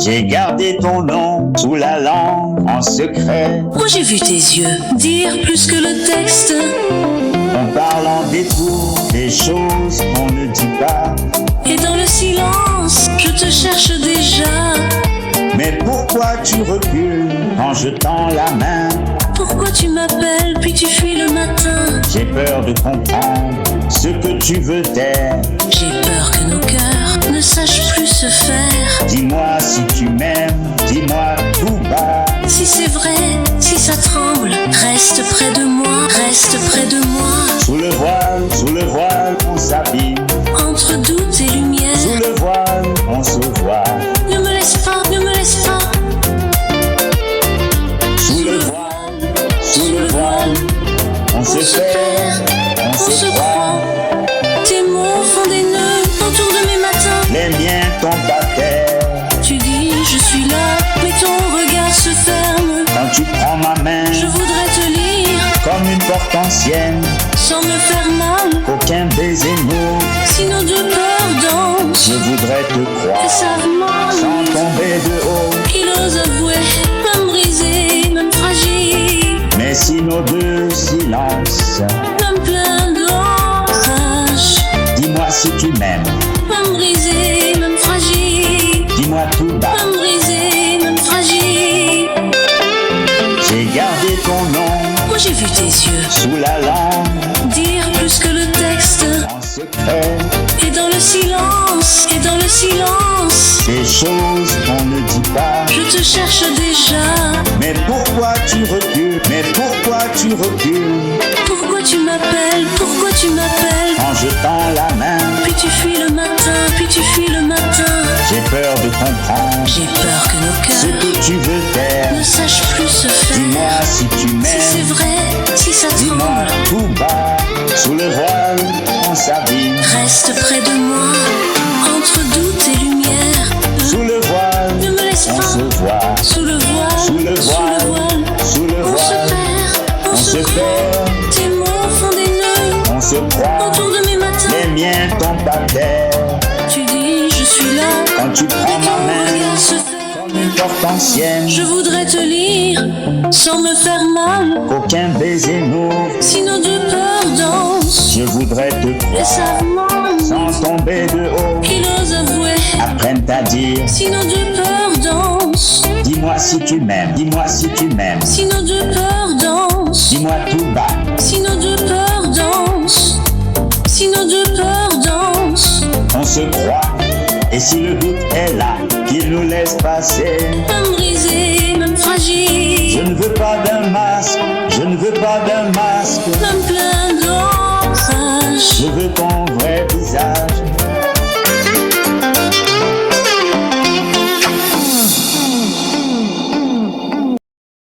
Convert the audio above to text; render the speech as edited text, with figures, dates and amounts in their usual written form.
J'ai gardé ton nom sous la langue en secret. Moi j'ai vu tes yeux dire plus que le texte. En parlant des tours, des choses qu'on ne dit pas. Et dans le silence, je te cherche déjà. Mais pourquoi tu recules quand je tends la main? Pourquoi tu m'appelles puis tu fuis le matin? J'ai peur de comprendre ce que tu veux taire. J'ai peur que nos cœurs ne sachent plus se faire. Dis-moi si tu m'aimes, dis-moi tout bas. Si c'est vrai, si ça tremble, reste près de moi, reste près de moi. Sous le voile, on s'habille. Entre doute et lumière, Sous le voile, on se voit. ne me laisse pas, ne me laisse pas. Sous le voile, on se perd, on se croit. Tes mots font des nœuds autour de mes matins. Les miens tombent à terre Tu dis je suis là, mais ton regard se ferme. quand tu prends ma main Je voudrais te lire comme une porte ancienne. sans me faire mal. Qu'aucun baiser n'ouvre. Si nos deux cœurs dansent, Je voudrais te elles croire savent mal. sans tomber de haut. Qu'il ose avouer, même brisé, même fragile, Mais si nos deux silences, même plein d'orage. dis-moi si tu m'aimes, Même brisé, même fragile, dis-moi tout bas. même brisé, même fragile. J'ai gardé ton nom Moi j'ai vu tes yeux sous la langue dire plus que le texte. en secret. Et dans le silence, et dans le silence, Des choses qu'on ne dit pas. je te cherche déjà. Mais pourquoi tu recules? Mais pourquoi tu recules? Pourquoi tu m'appelles? Pourquoi tu m'appelles? Quand je tends la main, Puis tu fuis le matin, puis tu fuis le matin. j'ai peur de comprendre J'ai peur que nos ce cœurs que tu veux faire. ne sachent plus se Dis-moi faire. si tu Si c'est m'aimes, vrai, si ça dis-moi tremble, tout bas. Sous le voile, on s'habille. reste près de moi. Entre doute et lumière, Sous le voile, ne me laisse on pas. se voit. Sous le voile, Sous le voile, sous le on se voile, perd, on se perd. Tes mots font des nœuds On se croit. autour de mes matins. Les miens tombent à terre Tu dis je suis là, quand tu mais prends ton ma main regard se ferme. comme une porte ancienne. Je voudrais te lire sans me faire mal. Qu'aucun baiser n'ouvre. Si nos deux cœurs dansent, Je voudrais te elles croire savent mal. sans tomber de haut. Qu'il ose avouer, Apprenne à dire, si nos deux cœurs dansent, dis-moi si tu m'aimes, dis-moi si tu m'aimes. si nos deux cœurs dansent, Dis-moi tout bas, si nos deux cœurs dansent, si nos deux cœurs dansent, on se croit. Et si le doute est là, qu'il nous laisse passer. même brisé,